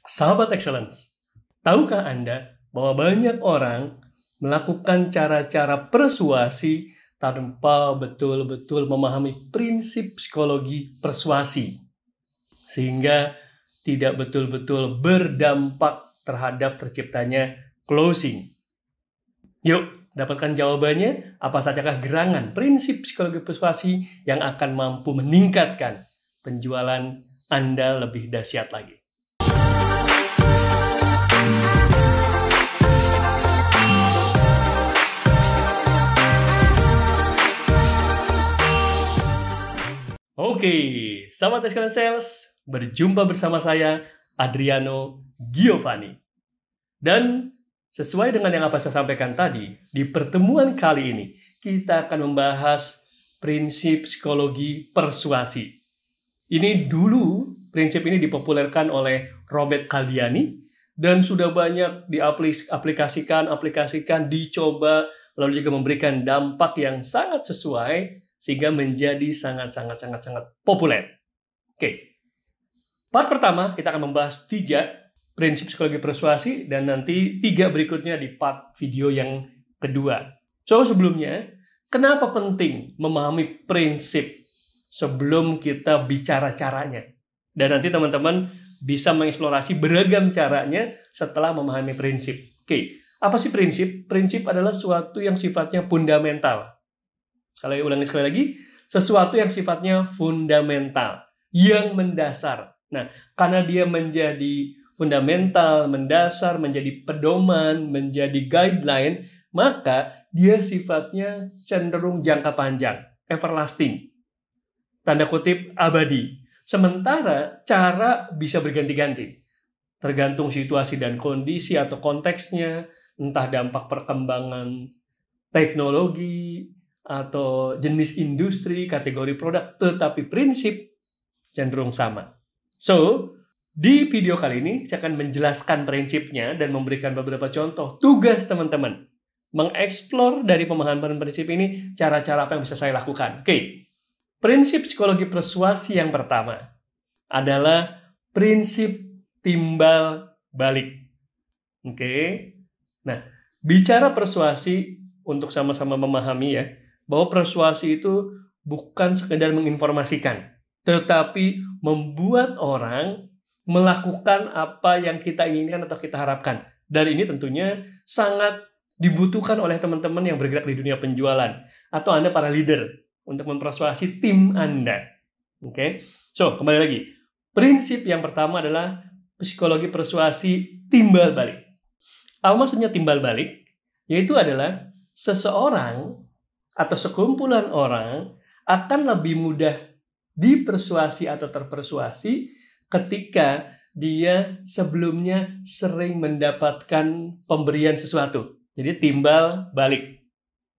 Sahabat Excellence, tahukah Anda bahwa banyak orang melakukan cara-cara persuasi tanpa betul-betul memahami prinsip psikologi persuasi, sehingga tidak betul-betul berdampak terhadap terciptanya closing? Yuk, dapatkan jawabannya. Apa sajakah gerangan prinsip psikologi persuasi yang akan mampu meningkatkan penjualan Anda lebih dahsyat lagi? Oke, sahabat Excellence Sales, berjumpa bersama saya, Adriano Giovanni. Dan sesuai dengan yang apa saya sampaikan tadi, di pertemuan kali ini, kita akan membahas prinsip psikologi persuasi. Ini dulu, prinsip ini dipopulerkan oleh Robert Cialdini, dan sudah banyak diaplikasikan, dicoba, lalu juga memberikan dampak yang sangat sesuai, sehingga menjadi sangat populer. Oke, part pertama kita akan membahas 3 prinsip psikologi persuasi, dan nanti 3 berikutnya di part video yang kedua. So, sebelumnya, kenapa penting memahami prinsip sebelum kita bicara caranya? Dan nanti teman-teman bisa mengeksplorasi beragam caranya setelah memahami prinsip. Oke, apa sih prinsip? Prinsip adalah suatu yang sifatnya fundamental. Ulangi sekali lagi, sesuatu yang sifatnya fundamental, yang mendasar. Nah, karena dia menjadi fundamental, mendasar, menjadi pedoman, menjadi guideline, maka dia sifatnya cenderung jangka panjang, everlasting, tanda kutip abadi. Sementara cara bisa berganti-ganti, tergantung situasi dan kondisi atau konteksnya, entah dampak perkembangan teknologi, atau jenis industri, kategori produk, tetapi prinsip cenderung sama. So, di video kali ini saya akan menjelaskan prinsipnya dan memberikan beberapa contoh tugas teman-teman mengeksplor dari pemahaman prinsip ini, cara-cara apa yang bisa saya lakukan. Oke, prinsip psikologi persuasi yang pertama adalah prinsip timbal balik. Oke, nah, bicara persuasi untuk sama-sama memahami ya, bahwa persuasi itu bukan sekedar menginformasikan, tetapi membuat orang melakukan apa yang kita inginkan atau kita harapkan. Dan ini tentunya sangat dibutuhkan oleh teman-teman yang bergerak di dunia penjualan, atau Anda para leader, untuk mempersuasi tim Anda. Oke, so kembali lagi. Prinsip yang pertama adalah psikologi persuasi timbal balik. Apa maksudnya timbal balik? Yaitu adalah seseorang atau sekumpulan orang akan lebih mudah dipersuasi atau terpersuasi ketika dia sebelumnya sering mendapatkan pemberian sesuatu. Jadi timbal balik.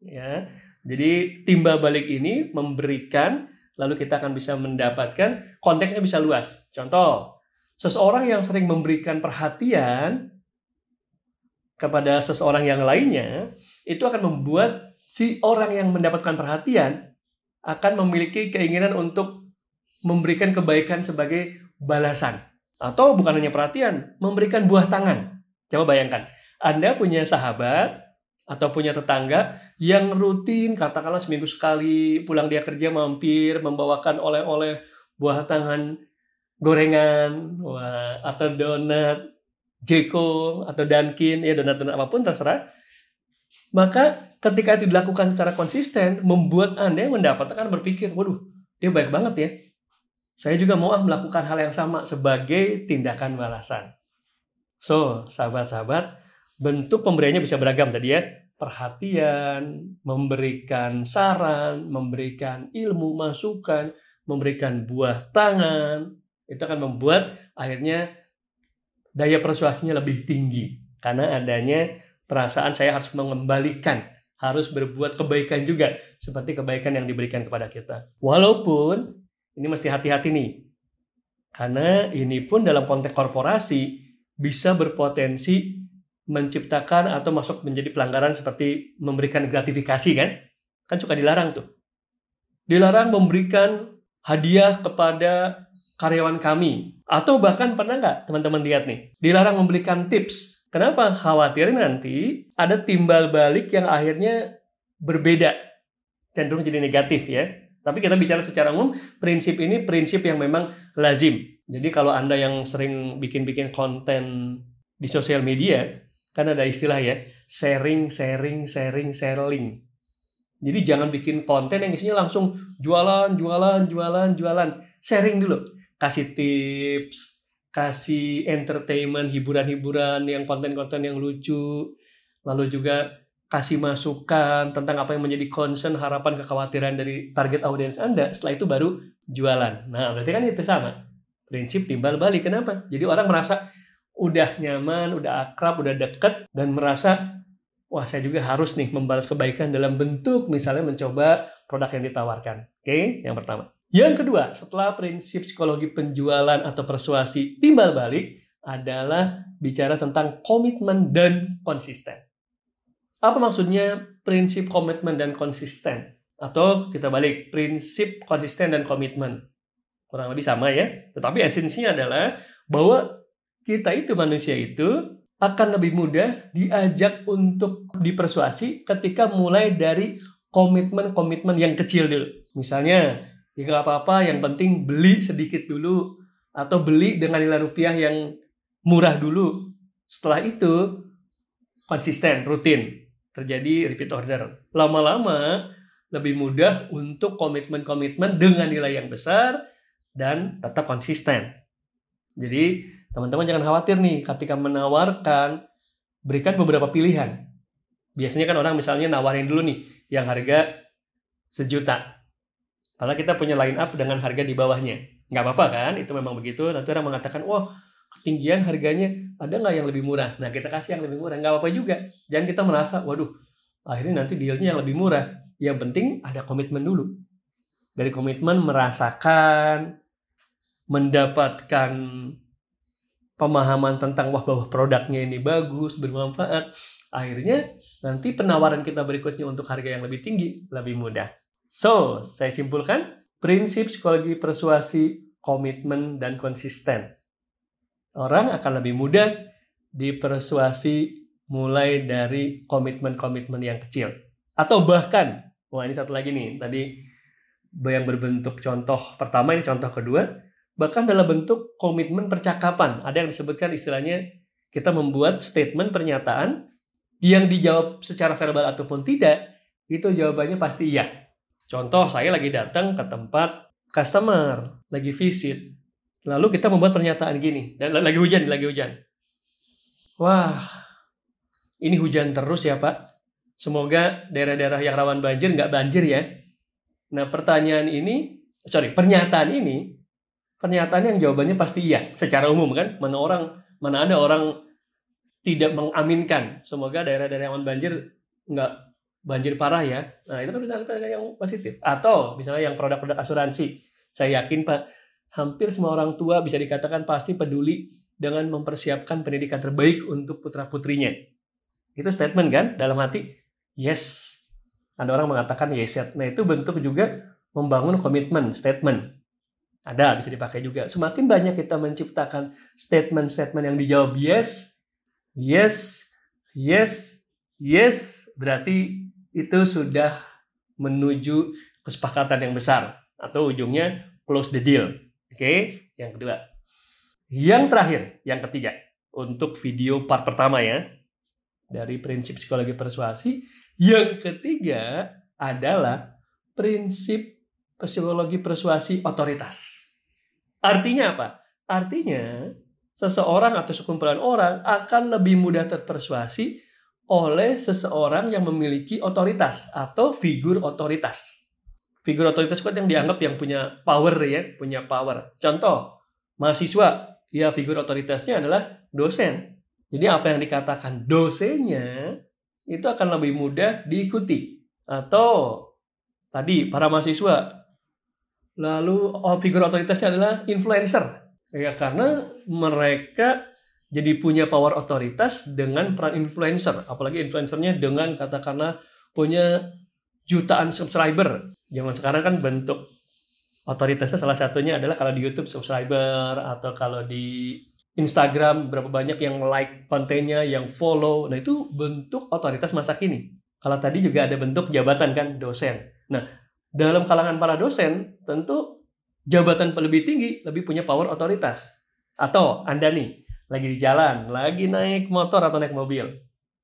Ya. Jadi timbal balik ini memberikan, lalu kita akan bisa mendapatkan, konteksnya bisa luas. Contoh, seseorang yang sering memberikan perhatian kepada seseorang yang lainnya, itu akan membuat si orang yang mendapatkan perhatian akan memiliki keinginan untuk memberikan kebaikan sebagai balasan. Atau bukan hanya perhatian, memberikan buah tangan. Coba bayangkan, Anda punya sahabat atau punya tetangga yang rutin, katakanlah seminggu sekali, pulang dia kerja mampir, membawakan oleh-oleh, buah tangan, gorengan, atau donat, Jeko, atau Dunkin, ya donat-donat apapun terserah. Maka ketika itu dilakukan secara konsisten, membuat Anda yang mendapatkan berpikir, waduh, dia baik banget ya. Saya juga mau melakukan hal yang sama sebagai tindakan balasan. So, sahabat-sahabat, bentuk pemberiannya bisa beragam tadi ya. Perhatian, memberikan saran, memberikan ilmu, masukan, memberikan buah tangan. Itu akan membuat akhirnya daya persuasinya lebih tinggi. Karena adanya perasaan saya harus mengembalikan, harus berbuat kebaikan juga, seperti kebaikan yang diberikan kepada kita. Walaupun, ini mesti hati-hati nih, karena ini pun dalam konteks korporasi, bisa berpotensi menciptakan atau masuk menjadi pelanggaran seperti memberikan gratifikasi kan? Kan suka dilarang tuh. Dilarang memberikan hadiah kepada karyawan kami. Atau bahkan pernah nggak teman-teman lihat nih, dilarang memberikan tips. Kenapa? Khawatir nanti ada timbal balik yang akhirnya berbeda, cenderung jadi negatif ya. Tapi kita bicara secara umum, prinsip ini prinsip yang memang lazim. Jadi kalau Anda yang sering bikin-bikin konten di sosial media, kan ada istilah ya, sharing. Jadi jangan bikin konten yang isinya langsung jualan. Sharing dulu. Kasih tips, kasih entertainment, hiburan-hiburan, yang konten-konten yang lucu. Lalu juga kasih masukan tentang apa yang menjadi concern, harapan, kekhawatiran dari target audiens Anda. Setelah itu baru jualan. Nah, berarti kan itu sama. Prinsip timbal balik. Kenapa? Jadi orang merasa udah nyaman, udah akrab, udah deket, dan merasa wah, saya juga harus nih membalas kebaikan dalam bentuk misalnya mencoba produk yang ditawarkan. Oke, yang pertama. Yang kedua, setelah prinsip psikologi penjualan atau persuasi timbal balik adalah bicara tentang komitmen dan konsisten. Apa maksudnya prinsip komitmen dan konsisten? Atau kita balik, prinsip konsisten dan komitmen. Kurang lebih sama ya. Tetapi esensinya adalah bahwa kita itu manusia itu akan lebih mudah diajak untuk dipersuasi ketika mulai dari komitmen-komitmen yang kecil dulu. Misalnya, ya nggak apa-apa, yang penting beli sedikit dulu, atau beli dengan nilai rupiah yang murah dulu. Setelah itu, konsisten, rutin, terjadi repeat order. Lama-lama, lebih mudah untuk komitmen-komitmen dengan nilai yang besar, dan tetap konsisten. Jadi, teman-teman jangan khawatir nih, ketika menawarkan, berikan beberapa pilihan. Biasanya kan orang misalnya nawarin dulu nih, yang harga 1 juta. Padahal kita punya line up dengan harga di bawahnya. Nggak apa-apa kan, itu memang begitu. Nanti orang mengatakan, wah ketinggian harganya, ada nggak yang lebih murah? Nah kita kasih yang lebih murah, nggak apa-apa juga. Jangan kita merasa, waduh, akhirnya nanti dealnya yang lebih murah. Yang penting ada komitmen dulu. Dari komitmen merasakan, mendapatkan pemahaman tentang bahwa produknya ini bagus, bermanfaat. Akhirnya nanti penawaran kita berikutnya untuk harga yang lebih tinggi, lebih mudah. So, saya simpulkan, prinsip psikologi persuasi, komitmen, dan konsisten. Orang akan lebih mudah dipersuasi mulai dari komitmen-komitmen yang kecil. Atau bahkan, wah ini satu lagi nih, tadi yang berbentuk contoh pertama, ini contoh kedua, bahkan dalam bentuk komitmen percakapan. Ada yang disebutkan istilahnya kita membuat statement pernyataan yang dijawab secara verbal ataupun tidak, itu jawabannya pasti iya. Contoh, saya lagi datang ke tempat customer, lagi visit. Lalu kita membuat pernyataan gini, dan lagi hujan. Wah, ini hujan terus ya Pak. Semoga daerah-daerah yang rawan banjir nggak banjir ya. Nah, pernyataan ini, pernyataan yang jawabannya pasti iya, secara umum kan. Mana ada orang tidak mengaminkan, semoga daerah-daerah yang rawan banjir nggak banjir parah ya. Nah, itu kan pernyataan yang positif. Atau misalnya yang produk-produk asuransi. Saya yakin Pak, hampir semua orang tua bisa dikatakan pasti peduli dengan mempersiapkan pendidikan terbaik untuk putra-putrinya. Itu statement kan? Dalam hati, yes. Ada orang mengatakan yes. Nah, itu bentuk juga membangun komitmen, statement. Ada, bisa dipakai juga. Semakin banyak kita menciptakan statement-statement yang dijawab yes, berarti itu sudah menuju kesepakatan yang besar. Atau ujungnya close the deal. Oke, yang kedua. Yang terakhir, yang ketiga. Untuk video part pertama ya. Dari prinsip psikologi persuasi. Yang ketiga adalah prinsip psikologi persuasi otoritas. Artinya apa? Artinya seseorang atau sekumpulan orang akan lebih mudah terpersuasi oleh seseorang yang memiliki otoritas atau figur otoritas. Figur otoritas itu yang dianggap yang punya power ya, punya power. Contoh, mahasiswa, ya figur otoritasnya adalah dosen. Jadi apa yang dikatakan dosennya itu akan lebih mudah diikuti. Atau tadi para mahasiswa, lalu figur otoritasnya adalah influencer. Ya karena mereka jadi punya power otoritas dengan peran influencer. Apalagi influencernya dengan katakanlah punya jutaan subscriber. Zaman sekarang kan bentuk Otoritasnya salah satunya adalah kalau di YouTube subscriber, atau kalau di Instagram berapa banyak yang like kontennya, yang follow. Nah, itu bentuk otoritas masa kini. Kalau tadi juga ada bentuk jabatan kan, dosen. Nah, dalam kalangan para dosen, tentu jabatan lebih tinggi, lebih punya power otoritas. Atau Anda nih, lagi di jalan, lagi naik motor atau naik mobil.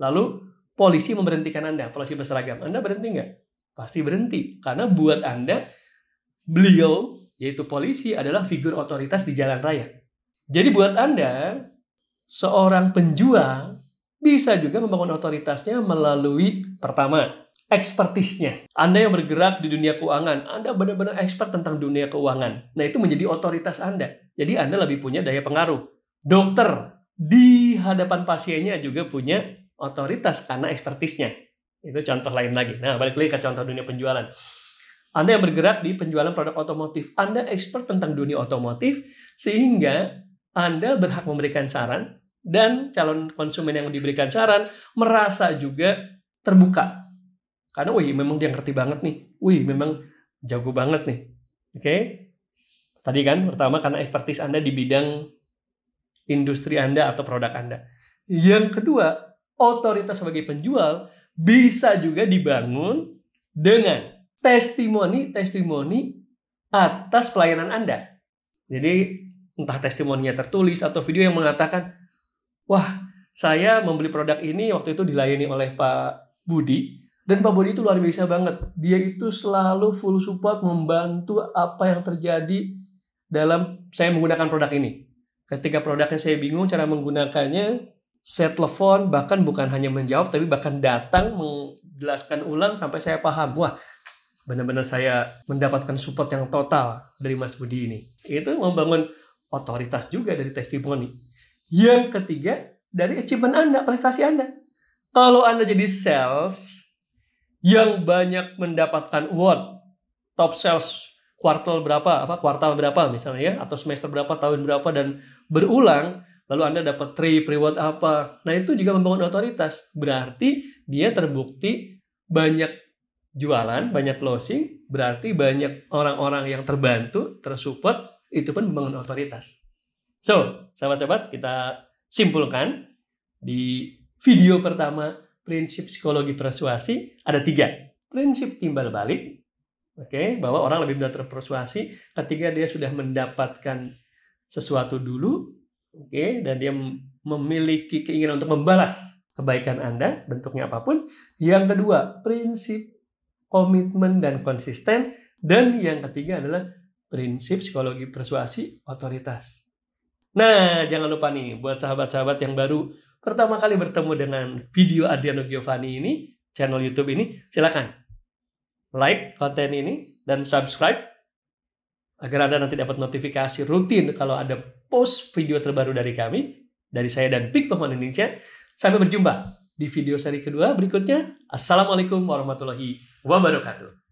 Lalu polisi memberhentikan Anda, polisi berseragam. Anda berhenti nggak? Pasti berhenti. Karena buat Anda, beliau, yaitu polisi, adalah figur otoritas di jalan raya. Jadi buat Anda, seorang penjual bisa juga membangun otoritasnya melalui, pertama, ekspertisnya. Anda yang bergerak di dunia keuangan, Anda benar-benar expert tentang dunia keuangan. Nah, itu menjadi otoritas Anda. Jadi Anda lebih punya daya pengaruh. Dokter di hadapan pasiennya juga punya otoritas karena ekspertisnya. Itu contoh lain lagi. Nah, balik lagi ke contoh dunia penjualan. Anda yang bergerak di penjualan produk otomotif, Anda expert tentang dunia otomotif, sehingga Anda berhak memberikan saran, dan calon konsumen yang diberikan saran merasa juga terbuka. Karena, wih, memang dia ngerti banget nih. Wih, memang jago banget nih. Oke? Tadi kan, pertama karena ekspertis Anda di bidang industri Anda atau produk Anda. Yang kedua, otoritas sebagai penjual bisa juga dibangun dengan testimoni atas pelayanan Anda. Jadi, entah testimoninya tertulis atau video yang mengatakan, wah, saya membeli produk ini waktu itu dilayani oleh Pak Budi, dan Pak Budi itu luar biasa banget. Dia itu selalu full support, membantu apa yang terjadi dalam saya menggunakan produk ini. Ketika produknya saya bingung cara menggunakannya, saya telepon, bahkan bukan hanya menjawab, tapi bahkan datang menjelaskan ulang sampai saya paham. Wah, benar-benar saya mendapatkan support yang total dari Mas Budi ini. Itu membangun otoritas juga dari testimoni. Yang ketiga, dari achievement Anda, prestasi Anda. Kalau Anda jadi sales yang banyak mendapatkan award, top sales kuartal berapa misalnya ya, atau semester berapa, tahun berapa, dan berulang, lalu Anda dapat trip, reward apa. Nah, itu juga membangun otoritas. Berarti dia terbukti banyak jualan, banyak closing, berarti banyak orang-orang yang terbantu, tersupport, itu pun membangun otoritas. So, sahabat-sahabat, kita simpulkan di video pertama, prinsip psikologi persuasi, ada 3. Prinsip timbal balik, bahwa orang lebih mudah terpersuasi ketika dia sudah mendapatkan sesuatu dulu, dan dia memiliki keinginan untuk membalas kebaikan Anda, bentuknya apapun. Yang kedua, prinsip komitmen dan konsisten. Dan yang ketiga adalah prinsip psikologi persuasi otoritas. Nah, jangan lupa nih, buat sahabat-sahabat yang baru pertama kali bertemu dengan video Adriano Giovanni ini, channel YouTube ini, silakan like konten ini dan subscribe agar Anda nanti dapat notifikasi rutin kalau ada post video terbaru dari kami, dari saya dan Peak Performance Indonesia. Sampai berjumpa di video seri kedua berikutnya. Assalamualaikum warahmatullahi wabarakatuh.